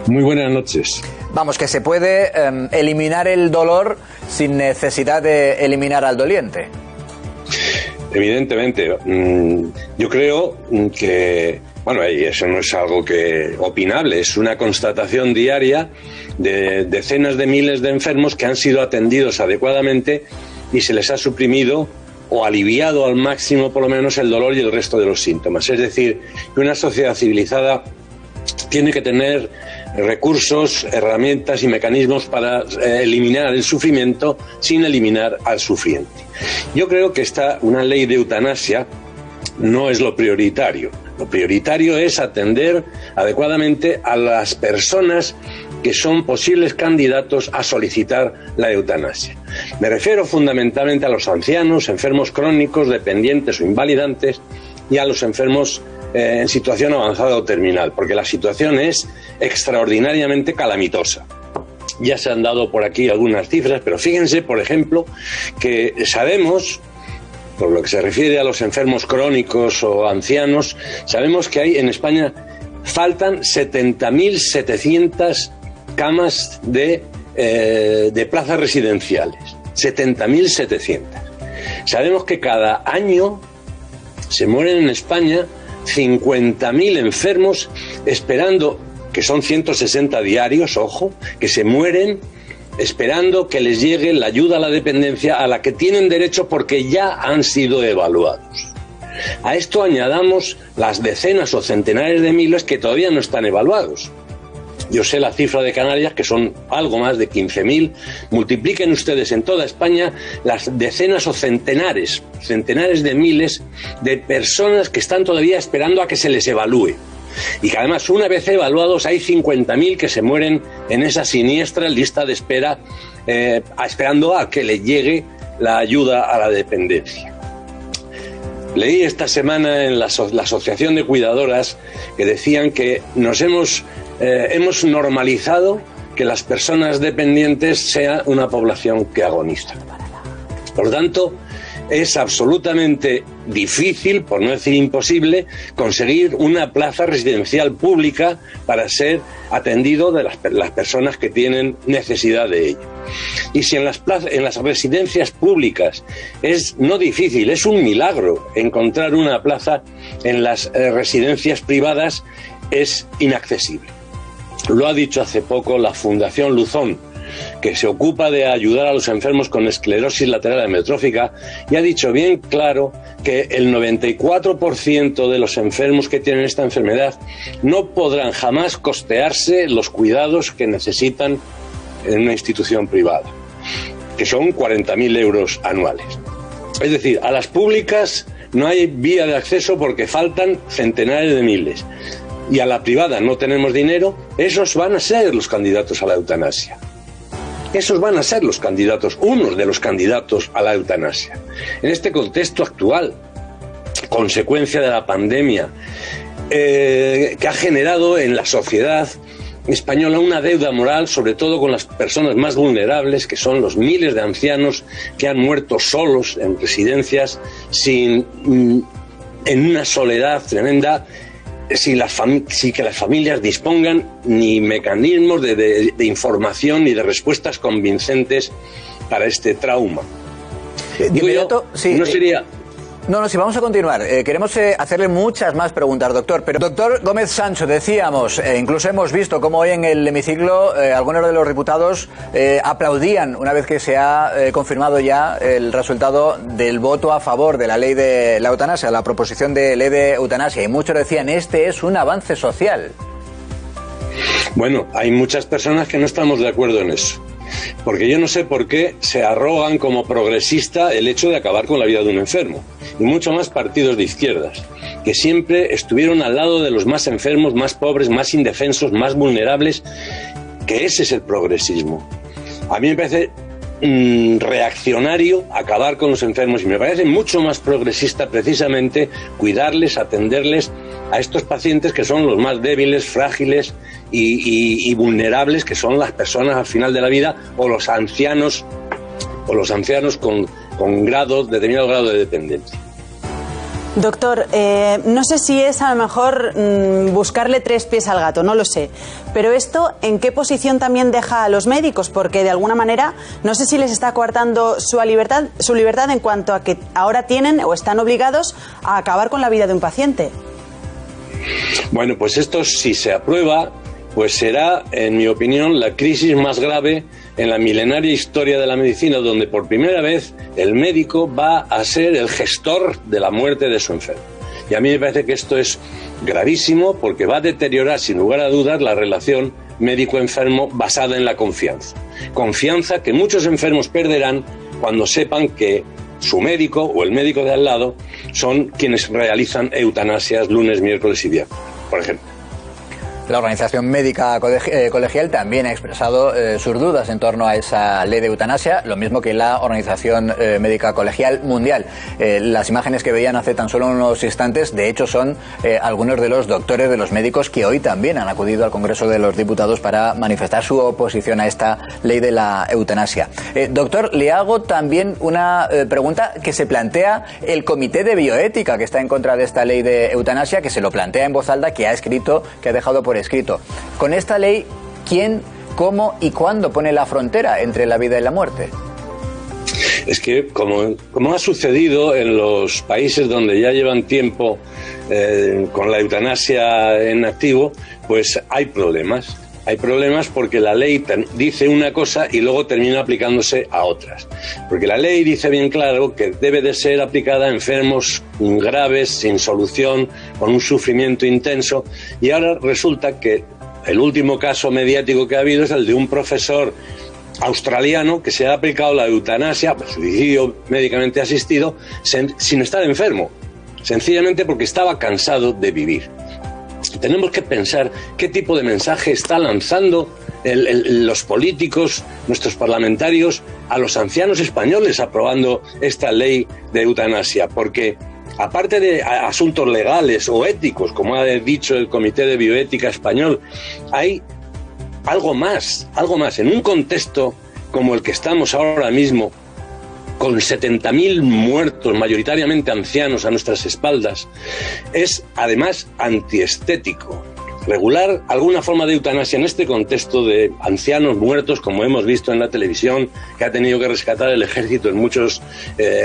Muy buenas noches. Vamos, que se puede eliminar el dolor sin necesidad de eliminar al doliente. Evidentemente, yo creo que, bueno, eso no es algo que opinable, es una constatación diaria de decenas de miles de enfermos que han sido atendidos adecuadamente y se les ha suprimido o aliviado al máximo, por lo menos, el dolor y el resto de los síntomas. Es decir, que una sociedad civilizada tiene que tener recursos, herramientas y mecanismos para eliminar el sufrimiento sin eliminar al sufriente. Yo creo que una ley de eutanasia no es lo prioritario. Lo prioritario es atender adecuadamente a las personas que son posibles candidatos a solicitar la eutanasia. Me refiero fundamentalmente a los ancianos, enfermos crónicos, dependientes o invalidantes y a los enfermos en situación avanzada o terminal, porque la situación es extraordinariamente calamitosa. Ya se han dado por aquí algunas cifras, pero fíjense, por ejemplo, que sabemos, por lo que se refiere a los enfermos crónicos o ancianos, sabemos que hay en España faltan 70.700 camas de plazas residenciales. 70.700. Sabemos que cada año se mueren en España 50.000 enfermos esperando, que son 160 diarios, ojo, que se mueren esperando que les llegue la ayuda a la dependencia a la que tienen derecho porque ya han sido evaluados. A esto añadamos las decenas o centenares de miles que todavía no están evaluados. Yo sé la cifra de Canarias, que son algo más de 15.000. Multipliquen ustedes en toda España las decenas o centenares de miles de personas que están todavía esperando a que se les evalúe. Y que además, una vez evaluados, hay 50.000 que se mueren en esa siniestra lista de espera, esperando a que les llegue la ayuda a la dependencia. Leí esta semana en la Asociación de Cuidadoras que decían que hemos normalizado que las personas dependientes sean una población que agoniza. Por lo tanto, es absolutamente difícil, por no decir imposible, conseguir una plaza residencial pública para ser atendido de las personas que tienen necesidad de ello. Y si en las residencias públicas es no difícil, es un milagro encontrar una plaza, en las residencias privadas es inaccesible. Lo ha dicho hace poco la Fundación Luzón, que se ocupa de ayudar a los enfermos con esclerosis lateral amiotrófica, y ha dicho bien claro que el 94% de los enfermos que tienen esta enfermedad no podrán jamás costearse los cuidados que necesitan en una institución privada, que son 40.000 euros anuales. Es decir, a las públicas no hay vía de acceso porque faltan centenares de miles. Y a la privada no tenemos dinero, esos van a ser los candidatos a la eutanasia. Esos van a ser los candidatos, unos de los candidatos a la eutanasia. En este contexto actual, consecuencia de la pandemia, que ha generado en la sociedad española una deuda moral, sobre todo con las personas más vulnerables, que son los miles de ancianos que han muerto solos en residencias, en una soledad tremenda, sin que las familias dispongan ni mecanismos de información ni de respuestas convincentes para este trauma. Sí, vamos a continuar. Queremos hacerle muchas más preguntas, doctor. Pero, doctor Gómez Sancho, decíamos, incluso hemos visto cómo hoy en el hemiciclo algunos de los diputados aplaudían una vez que se ha confirmado ya el resultado del voto a favor de la ley de la eutanasia, la proposición de ley de eutanasia. Y muchos decían, este es un avance social. Bueno, hay muchas personas que no estamos de acuerdo en eso. Porque yo no sé por qué se arrogan como progresista el hecho de acabar con la vida de un enfermo. Y mucho más partidos de izquierdas, que siempre estuvieron al lado de los más enfermos, más pobres, más indefensos, más vulnerables, que ese es el progresismo. A mí me parece reaccionario acabar con los enfermos y me parece mucho más progresista precisamente cuidarles, atenderles a estos pacientes que son los más débiles, frágiles y vulnerables, que son las personas al final de la vida, o los ancianos con determinado grado de dependencia. Doctor, no sé si es a lo mejor buscarle tres pies al gato, no lo sé. Pero esto, ¿en qué posición también deja a los médicos? Porque de alguna manera, no sé si les está coartando su libertad en cuanto a que ahora tienen o están obligados a acabar con la vida de un paciente. Bueno, pues esto, si se aprueba, pues será, en mi opinión, la crisis más grave en la milenaria historia de la medicina, donde por primera vez el médico va a ser el gestor de la muerte de su enfermo. Y a mí me parece que esto es gravísimo porque va a deteriorar, sin lugar a dudas, la relación médico-enfermo basada en la confianza. Confianza que muchos enfermos perderán cuando sepan que su médico o el médico de al lado son quienes realizan eutanasias lunes, miércoles y viernes, por ejemplo. La Organización Médica Colegial también ha expresado sus dudas en torno a esa ley de eutanasia, lo mismo que la Organización Médica Colegial Mundial. Las imágenes que veían hace tan solo unos instantes, de hecho, son algunos de los doctores, de los médicos que hoy también han acudido al Congreso de los Diputados para manifestar su oposición a esta ley de la eutanasia. Doctor, le hago también una pregunta que se plantea el Comité de Bioética, que está en contra de esta ley de eutanasia, que se lo plantea en voz alta, que ha escrito, que ha dejado por escrito. Con esta ley, ¿quién, cómo y cuándo pone la frontera entre la vida y la muerte? Es que, como ha sucedido en los países donde ya llevan tiempo con la eutanasia en activo, pues hay problemas. Hay problemas porque la ley dice una cosa y luego termina aplicándose a otras. Porque la ley dice bien claro que debe de ser aplicada a enfermos graves, sin solución, con un sufrimiento intenso. Y ahora resulta que el último caso mediático que ha habido es el de un profesor australiano que se ha aplicado la eutanasia, suicidio médicamente asistido, sin estar enfermo. Sencillamente porque estaba cansado de vivir. Tenemos que pensar qué tipo de mensaje está lanzando los políticos, nuestros parlamentarios, a los ancianos españoles aprobando esta ley de eutanasia, porque aparte de asuntos legales o éticos, como ha dicho el Comité de Bioética español, hay algo más. En un contexto como el que estamos ahora mismo, con 70.000 muertos, mayoritariamente ancianos, a nuestras espaldas, es además antiestético. Regular alguna forma de eutanasia en este contexto de ancianos muertos, como hemos visto en la televisión, que ha tenido que rescatar el ejército en muchos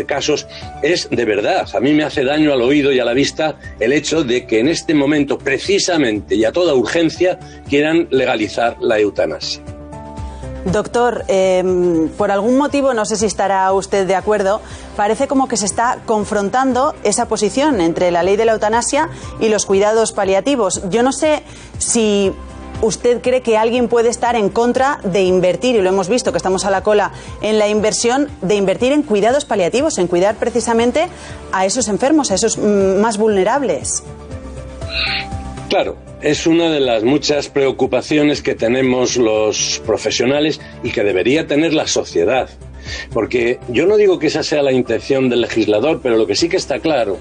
casos, es de verdad, a mí me hace daño al oído y a la vista el hecho de que en este momento, precisamente y a toda urgencia, quieran legalizar la eutanasia. Doctor, por algún motivo, no sé si estará usted de acuerdo, parece como que se está confrontando esa posición entre la ley de la eutanasia y los cuidados paliativos. Yo no sé si usted cree que alguien puede estar en contra de invertir, y lo hemos visto que estamos a la cola en la inversión, de invertir en cuidados paliativos, en cuidar precisamente a esos enfermos, a esos más vulnerables. Claro, es una de las muchas preocupaciones que tenemos los profesionales y que debería tener la sociedad. Porque yo no digo que esa sea la intención del legislador, pero lo que sí que está claro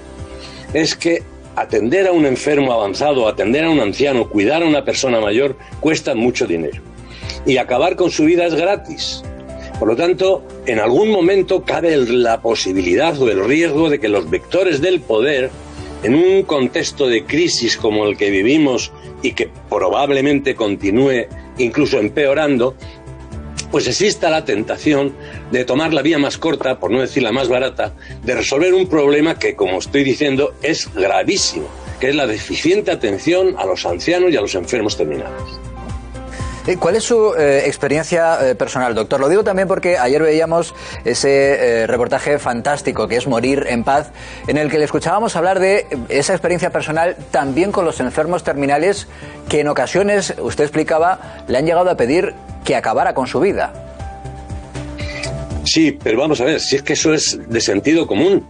es que atender a un enfermo avanzado, atender a un anciano, cuidar a una persona mayor, cuesta mucho dinero. Y acabar con su vida es gratis. Por lo tanto, en algún momento cabe la posibilidad o el riesgo de que los vectores del poder, en un contexto de crisis como el que vivimos y que probablemente continúe incluso empeorando, pues exista la tentación de tomar la vía más corta, por no decir la más barata, de resolver un problema que, como estoy diciendo, es gravísimo, que es la deficiente atención a los ancianos y a los enfermos terminales. ¿Cuál es su experiencia personal, doctor? Lo digo también porque ayer veíamos ese reportaje fantástico que es Morir en Paz, en el que le escuchábamos hablar de esa experiencia personal también con los enfermos terminales que en ocasiones, usted explicaba, le han llegado a pedir que acabara con su vida. Sí, pero vamos a ver, si es que eso es de sentido común.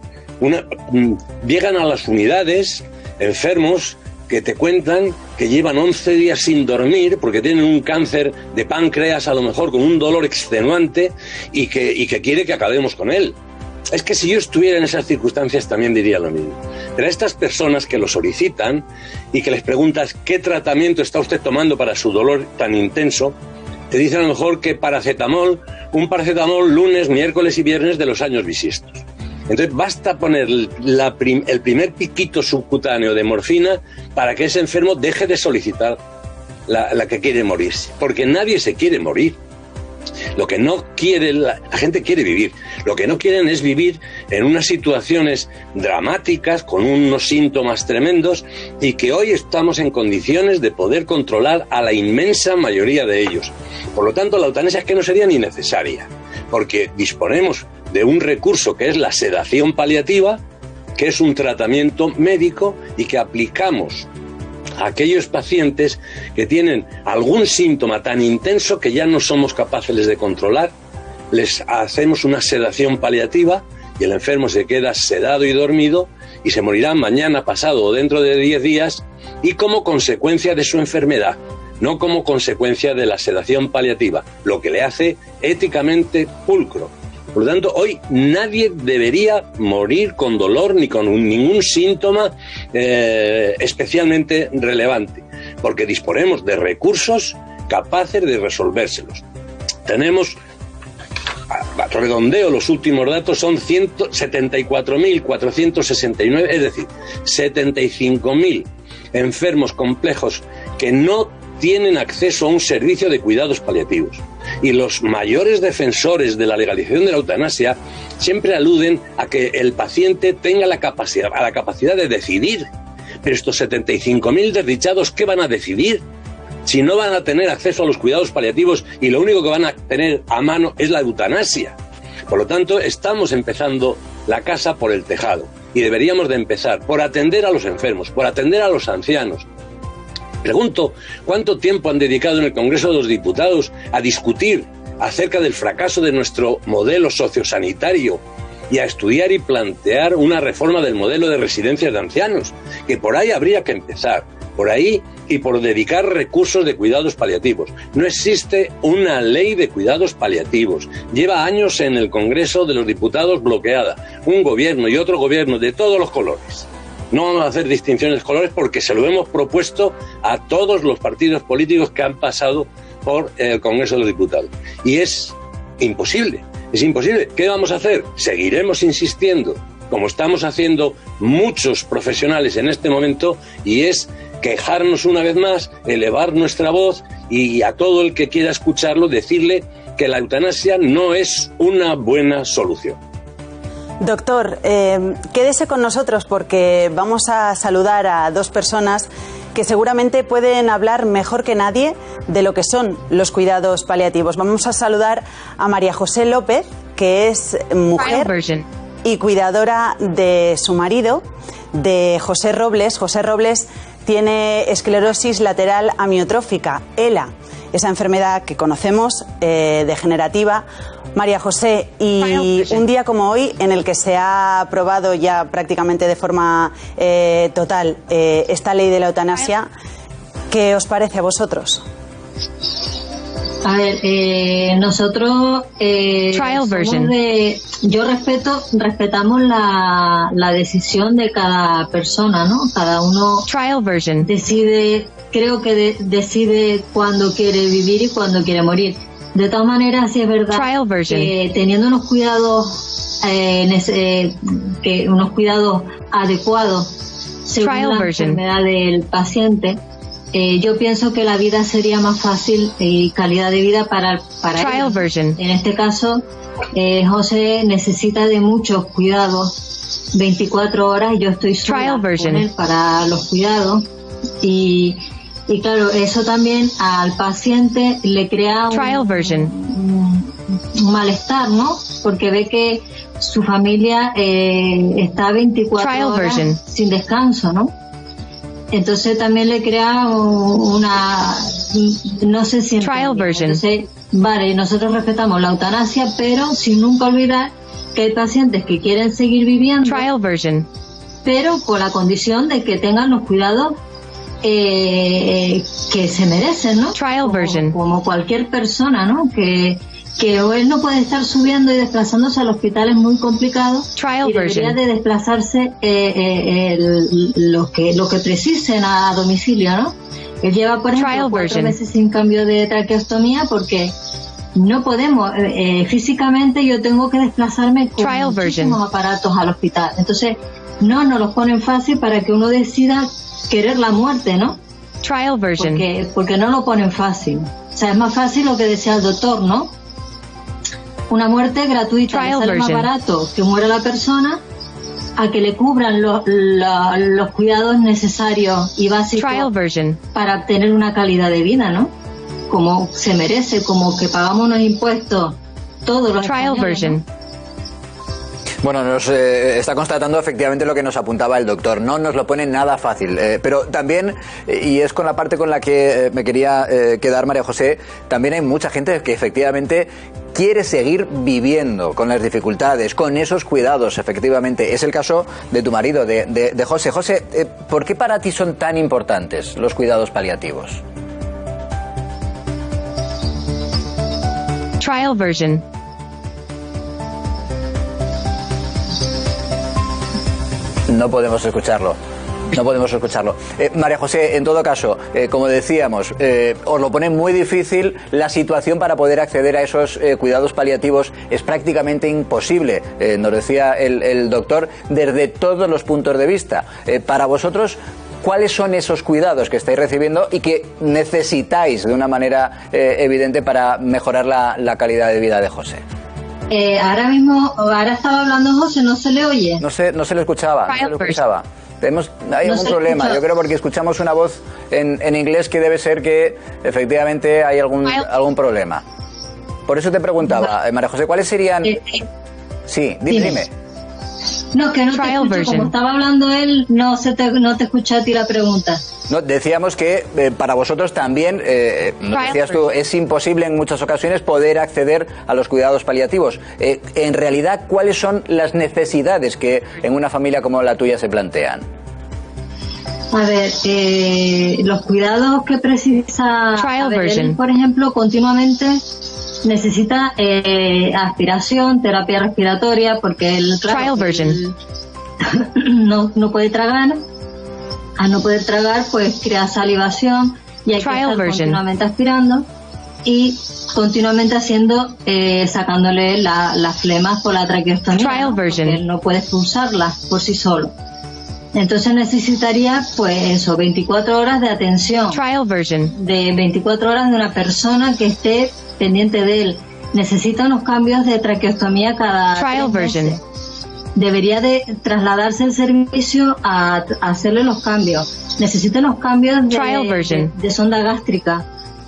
Llegan a las unidades enfermos que te cuentan que llevan 11 días sin dormir porque tienen un cáncer de páncreas, a lo mejor con un dolor extenuante, y que quiere que acabemos con él. Es que si yo estuviera en esas circunstancias también diría lo mismo. Pero a estas personas que lo solicitan y que les preguntas qué tratamiento está usted tomando para su dolor tan intenso, te dicen a lo mejor que un paracetamol lunes, miércoles y viernes de los años bisiestos. Entonces basta poner el primer piquito subcutáneo de morfina para que ese enfermo deje de solicitar la que quiere morirse, porque nadie se quiere morir. Lo que no quiere, la gente quiere vivir. Lo que no quieren es vivir en unas situaciones dramáticas, con unos síntomas tremendos, y que hoy estamos en condiciones de poder controlar a la inmensa mayoría de ellos. Por lo tanto, la eutanasia es que no sería ni necesaria, porque disponemos de un recurso que es la sedación paliativa, que es un tratamiento médico y que aplicamos a aquellos pacientes que tienen algún síntoma tan intenso que ya no somos capaces de controlar. Les hacemos una sedación paliativa y el enfermo se queda sedado y dormido y se morirá mañana, pasado o dentro de 10 días, y como consecuencia de su enfermedad, no como consecuencia de la sedación paliativa, lo que le hace éticamente pulcro. Por lo tanto, hoy nadie debería morir con dolor ni con ningún síntoma especialmente relevante, porque disponemos de recursos capaces de resolvérselos. Tenemos, redondeo, los últimos datos son 174.469, es decir, 75.000 enfermos complejos que no tienen acceso a un servicio de cuidados paliativos. Y los mayores defensores de la legalización de la eutanasia siempre aluden a que el paciente tenga la capacidad de decidir. Pero estos 75.000 desdichados, ¿qué van a decidir? Si no van a tener acceso a los cuidados paliativos y lo único que van a tener a mano es la eutanasia. Por lo tanto, estamos empezando la casa por el tejado y deberíamos de empezar por atender a los enfermos, por atender a los ancianos. Pregunto, ¿cuánto tiempo han dedicado en el Congreso de los Diputados a discutir acerca del fracaso de nuestro modelo sociosanitario y a estudiar y plantear una reforma del modelo de residencias de ancianos? Que por ahí habría que empezar, por ahí, y por dedicar recursos de cuidados paliativos. No existe una ley de cuidados paliativos. Lleva años en el Congreso de los Diputados bloqueada. Un gobierno y otro gobierno de todos los colores. No vamos a hacer distinciones de colores porque se lo hemos propuesto a todos los partidos políticos que han pasado por el Congreso de los Diputados. Y es imposible, es imposible. ¿Qué vamos a hacer? Seguiremos insistiendo, como estamos haciendo muchos profesionales en este momento, y es quejarnos una vez más, elevar nuestra voz y a todo el que quiera escucharlo decirle que la eutanasia no es una buena solución. Doctor, quédese con nosotros porque vamos a saludar a dos personas que seguramente pueden hablar mejor que nadie de lo que son los cuidados paliativos. Vamos a saludar a María José López, que es mujer y cuidadora de su marido, de José Robles. José Robles tiene esclerosis lateral amiotrófica, ELA, esa enfermedad que conocemos, degenerativa. María José, y un día como hoy, en el que se ha aprobado ya prácticamente de forma total esta ley de la eutanasia, ¿qué os parece a vosotros? A ver, nosotros respetamos la decisión de cada persona, ¿no? Cada uno decide, creo que decide cuándo quiere vivir y cuándo quiere morir. De todas maneras, sí es verdad que teniendo unos cuidados adecuados según la enfermedad del paciente, yo pienso que la vida sería más fácil y calidad de vida para él. En este caso, José necesita de muchos cuidados, 24 horas, y yo estoy sola con él para los cuidados. Y claro, eso también al paciente le crea un malestar, ¿no? Porque ve que su familia está 24 horas sin descanso, ¿no? Entonces también le crea no sé si entonces, vale, nosotros respetamos la eutanasia, pero sin nunca olvidar que hay pacientes que quieren seguir viviendo, pero con la condición de que tengan los cuidados que se merecen, ¿no? Como cualquier persona, ¿no? Que él no puede estar subiendo y desplazándose al hospital, es muy complicado, y debería de desplazarse lo que precisen a domicilio, ¿no? Él lleva, por ejemplo, 4 meses sin cambio de traqueostomía porque no podemos, físicamente yo tengo que desplazarme con muchísimos aparatos al hospital. Entonces, no nos los ponen fácil para que uno decida querer la muerte, ¿no? Porque no lo ponen fácil. O sea, es más fácil lo que decía el doctor, ¿no? Una muerte gratuita, sale más barato que muera la persona a que le cubran los cuidados necesarios y básicos para obtener una calidad de vida, ¿no? Como se merece, como que pagamos unos impuestos todos los españoles, ¿no? Bueno, nos está constatando efectivamente lo que nos apuntaba el doctor. No nos lo pone nada fácil. Pero también, y es con la parte con la que me quería quedar, María José, también hay mucha gente que efectivamente quiere seguir viviendo con las dificultades, con esos cuidados, efectivamente. Es el caso de tu marido, de José. José, ¿por qué para ti son tan importantes los cuidados paliativos? Trial version. No podemos escucharlo. No podemos escucharlo. María José, en todo caso, como decíamos, os lo pone muy difícil. La situación para poder acceder a esos cuidados paliativos es prácticamente imposible, nos decía el doctor, desde todos los puntos de vista. Para vosotros, ¿cuáles son esos cuidados que estáis recibiendo y que necesitáis de una manera evidente para mejorar la calidad de vida de José? Ahora estaba hablando José, ¿no se le oye? No se le escuchaba, no se le escuchaba. Hay algún problema, yo creo, porque escuchamos una voz en inglés que debe ser que efectivamente hay algún problema. Por eso te preguntaba, María José, ¿cuáles serían...? Sí, dime. No, que no te escucho, como estaba hablando él, no te escuché a ti la pregunta. No, decíamos que para vosotros también, decías tú, es imposible en muchas ocasiones poder acceder a los cuidados paliativos. En realidad, ¿cuáles son las necesidades que en una familia como la tuya se plantean? A ver, los cuidados que precisa él, por ejemplo, continuamente necesita aspiración, terapia respiratoria, porque él, claro, no puede tragar. Al no poder tragar, pues crea salivación y hay que estar continuamente aspirando y continuamente sacándole las flemas por la traqueostomía, ¿no? Porque él no puede expulsarlas por sí solo. Entonces necesitaría, pues eso, 24 horas de atención, de 24 horas de una persona que esté pendiente de él. Necesita unos cambios de traqueostomía cada 3 meses. Debería de trasladarse el servicio a hacerle los cambios. Necesita los cambios de sonda gástrica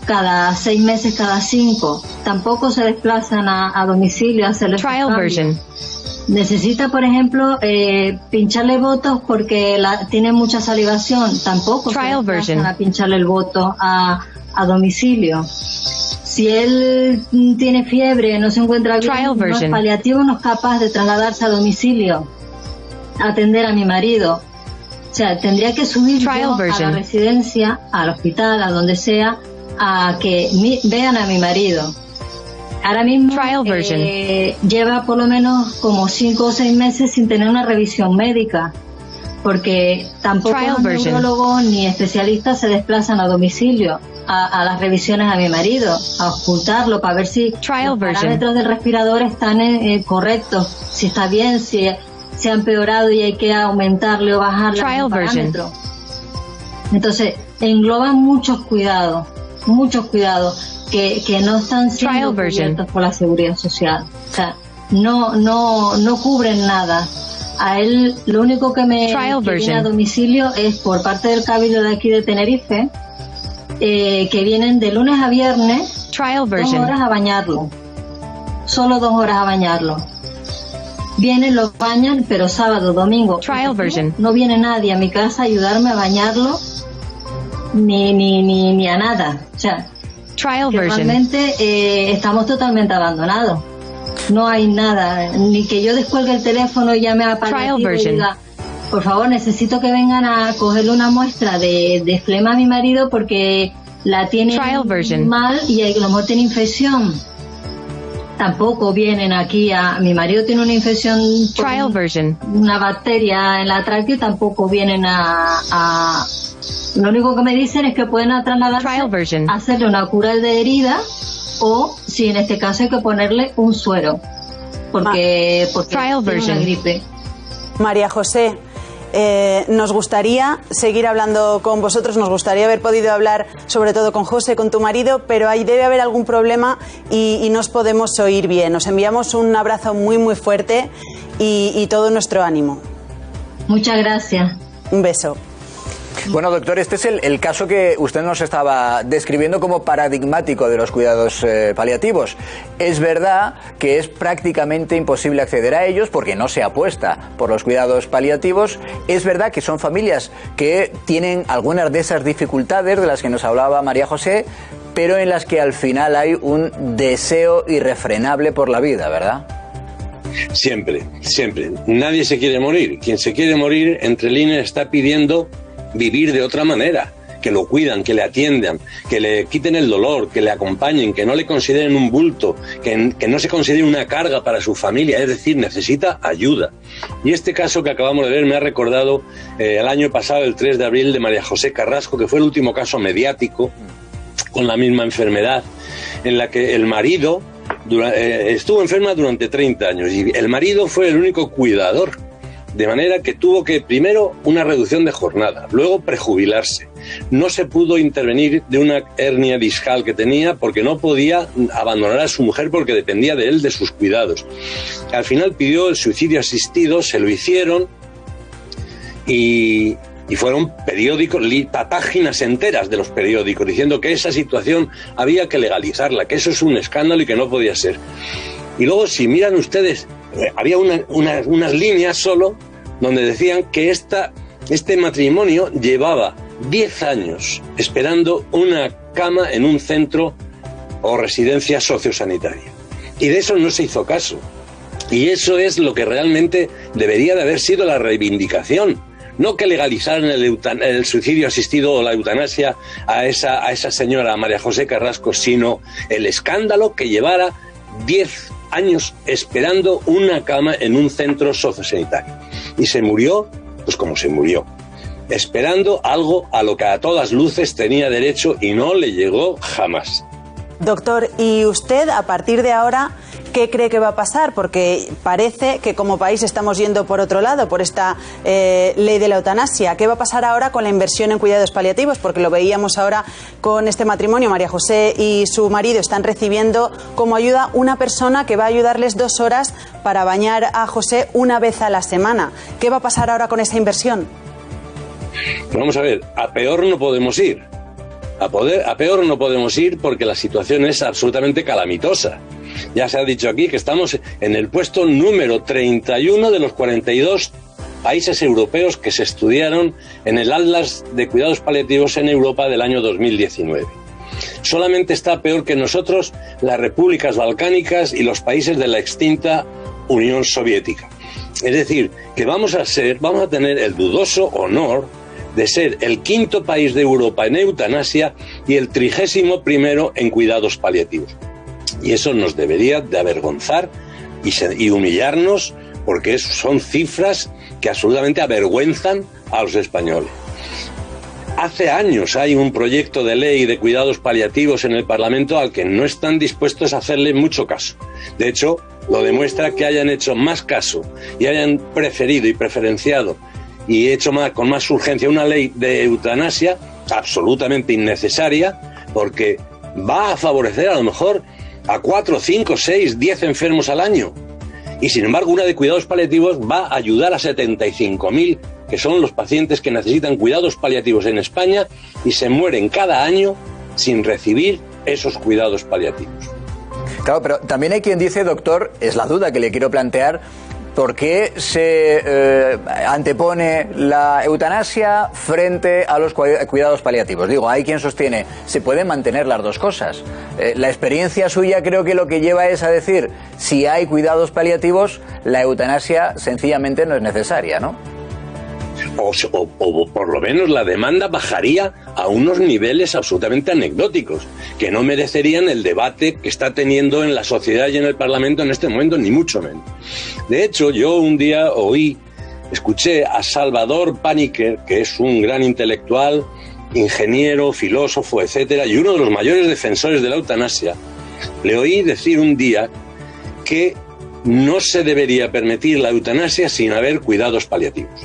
cada 6 meses, cada 5. Tampoco se desplazan a domicilio a hacerle los cambios. Necesita, por ejemplo, pincharle botox porque tiene mucha salivación. Tampoco se desplazan a pincharle el botox a domicilio. Si él tiene fiebre, no se encuentra bien, no es paliativo, no es capaz de trasladarse a domicilio, atender a mi marido. O sea, tendría que subir yo a la residencia, al hospital, a donde sea, a que vean a mi marido. Ahora mismo lleva por lo menos como 5 o 6 meses sin tener una revisión médica, porque tampoco los neurólogos ni especialistas se desplazan a domicilio a las revisiones a mi marido, a ocultarlo para ver si los parámetros del respirador están correctos, si está bien, si se ha empeorado y hay que aumentarle o bajarle los parámetros. Entonces, engloban muchos cuidados que no están siendo cubiertos por la Seguridad Social. O sea, no cubren nada. A él lo único que viene a domicilio es por parte del Cabildo de aquí de Tenerife, que vienen de lunes a viernes 2 horas a bañarlo, solo 2 horas a bañarlo. Vienen, lo bañan, pero sábado, domingo no viene nadie a mi casa a ayudarme a bañarlo ni a nada. O sea, realmente estamos totalmente abandonados. No hay nada, ni que yo descuelgue el teléfono y llame a paliativo y diga, por favor, necesito que vengan a cogerle una muestra de flema a mi marido porque la tiene mal y a lo mejor tiene infección. Tampoco vienen aquí mi marido tiene una infección por una bacteria en la tráquea y tampoco vienen lo único que me dicen es que pueden trasladarse a hacerle una cura de herida o sí, en este caso hay que ponerle un suero, porque tiene una gripe. María José, nos gustaría seguir hablando con vosotros, nos gustaría haber podido hablar sobre todo con José, con tu marido, pero ahí debe haber algún problema y no os podemos oír bien. Os enviamos un abrazo muy muy fuerte y todo nuestro ánimo. Muchas gracias. Un beso. Bueno, doctor, este es el caso que usted nos estaba describiendo como paradigmático de los cuidados paliativos. Es verdad que es prácticamente imposible acceder a ellos porque no se apuesta por los cuidados paliativos. Es verdad que son familias que tienen algunas de esas dificultades de las que nos hablaba María José, pero en las que al final hay un deseo irrefrenable por la vida, ¿verdad? Siempre, siempre. Nadie se quiere morir. Quien se quiere morir, entre líneas, está pidiendo vivir de otra manera, que lo cuidan, que le atiendan, que le quiten el dolor, que le acompañen, que no le consideren un bulto, que no se considere una carga para su familia, es decir, necesita ayuda. Y este caso que acabamos de ver me ha recordado el año pasado, el 3 de abril, de María José Carrasco, que fue el último caso mediático con la misma enfermedad, en la que el marido estuvo enferma durante 30 años y el marido fue el único cuidador. De manera que tuvo que, primero, una reducción de jornada, luego prejubilarse. No se pudo intervenir de una hernia discal que tenía porque no podía abandonar a su mujer porque dependía de él, de sus cuidados. Al final pidió el suicidio asistido, se lo hicieron y fueron periódicos, páginas enteras de los periódicos diciendo que esa situación había que legalizarla, que eso es un escándalo y que no podía ser. Y luego, si miran ustedes, había unas líneas solo donde decían que este matrimonio llevaba 10 años esperando una cama en un centro o residencia sociosanitaria. Y de eso no se hizo caso. Y eso es lo que realmente debería de haber sido la reivindicación. No que legalizaran el suicidio asistido o la eutanasia a esa señora, María José Carrasco, sino el escándalo que llevara 10 años esperando una cama en un centro sociosanitario. Y se murió, pues como se murió, esperando algo a lo que a todas luces tenía derecho y no le llegó jamás. Doctor, ¿y usted a partir de ahora qué cree que va a pasar? Porque parece que como país estamos yendo por otro lado, por esta ley de la eutanasia. ¿Qué va a pasar ahora con la inversión en cuidados paliativos? Porque lo veíamos ahora con este matrimonio, María José y su marido están recibiendo como ayuda una persona que va a ayudarles 2 horas para bañar a José una vez a la semana. ¿Qué va a pasar ahora con esa inversión? Vamos a ver, a peor no podemos ir. A peor no podemos ir porque la situación es absolutamente calamitosa. Ya se ha dicho aquí que estamos en el puesto número 31 de los 42 países europeos que se estudiaron en el Atlas de Cuidados Paliativos en Europa del año 2019. Solamente está peor que nosotros las repúblicas balcánicas y los países de la extinta Unión Soviética. Es decir, que vamos a tener el dudoso honor de ser el 5º país de Europa en eutanasia y el 31º en cuidados paliativos. Y eso nos debería de avergonzar y humillarnos, porque son cifras que absolutamente avergüenzan a los españoles. Hace años hay un proyecto de ley de cuidados paliativos en el Parlamento al que no están dispuestos a hacerle mucho caso. De hecho, lo demuestra que hayan hecho más caso y hayan preferido y preferenciado y hecho con más urgencia una ley de eutanasia absolutamente innecesaria, porque va a favorecer a lo mejor a 4, 5, 6, 10 enfermos al año. Y sin embargo, una de cuidados paliativos va a ayudar a 75.000, que son los pacientes que necesitan cuidados paliativos en España y se mueren cada año sin recibir esos cuidados paliativos. Claro, pero también hay quien dice, doctor, es la duda que le quiero plantear, ¿por qué se antepone la eutanasia frente a los cuidados paliativos? Digo, hay quien sostiene, se pueden mantener las dos cosas. La experiencia suya creo que lo que lleva es a decir, si hay cuidados paliativos, la eutanasia sencillamente no es necesaria, ¿no? O por lo menos la demanda bajaría a unos niveles absolutamente anecdóticos, que no merecerían el debate que está teniendo en la sociedad y en el Parlamento en este momento, ni mucho menos. De hecho, yo un día escuché a Salvador Paniker, que es un gran intelectual, ingeniero, filósofo, etcétera, y uno de los mayores defensores de la eutanasia, Le oí decir un día que no se debería permitir la eutanasia sin haber cuidados paliativos.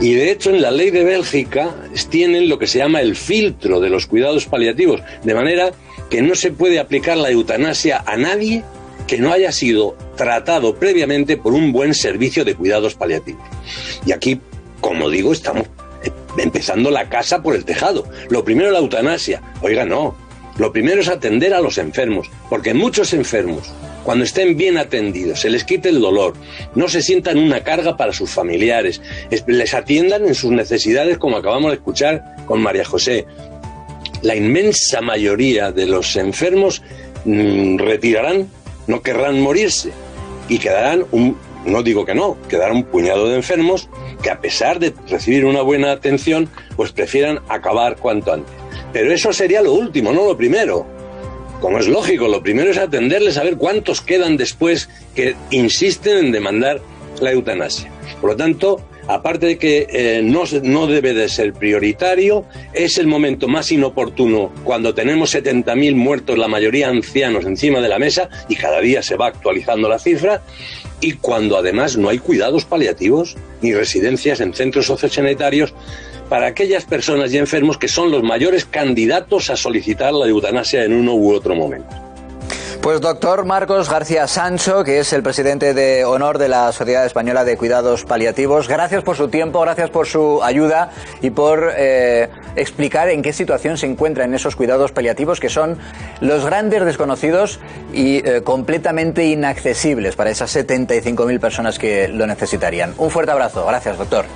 Y de hecho en la ley de Bélgica tienen lo que se llama el filtro de los cuidados paliativos, de manera que no se puede aplicar la eutanasia a nadie que no haya sido tratado previamente por un buen servicio de cuidados paliativos. Y aquí, como digo, estamos empezando la casa por el tejado. Lo primero la eutanasia. Oiga, no. Lo primero es atender a los enfermos, porque muchos enfermos, cuando estén bien atendidos, se les quite el dolor, no se sientan una carga para sus familiares, les atiendan en sus necesidades, como acabamos de escuchar con María José. La inmensa mayoría de los enfermos retirarán, no querrán morirse, y quedarán no digo que no, quedará un puñado de enfermos que, a pesar de recibir una buena atención, pues prefieran acabar cuanto antes. Pero eso sería lo último, no lo primero. Como es lógico, lo primero es atenderles a ver cuántos quedan después que insisten en demandar la eutanasia. Por lo tanto, aparte de que no debe de ser prioritario, es el momento más inoportuno cuando tenemos 70.000 muertos, la mayoría ancianos, encima de la mesa, y cada día se va actualizando la cifra, y cuando además no hay cuidados paliativos ni residencias en centros sociosanitarios para aquellas personas y enfermos que son los mayores candidatos a solicitar la eutanasia en uno u otro momento. Pues doctor Marcos García Sancho, que es el presidente de honor de la Sociedad Española de Cuidados Paliativos, gracias por su tiempo, gracias por su ayuda y por explicar en qué situación se encuentran esos cuidados paliativos, que son los grandes desconocidos y completamente inaccesibles para esas 75.000 personas que lo necesitarían. Un fuerte abrazo. Gracias, doctor.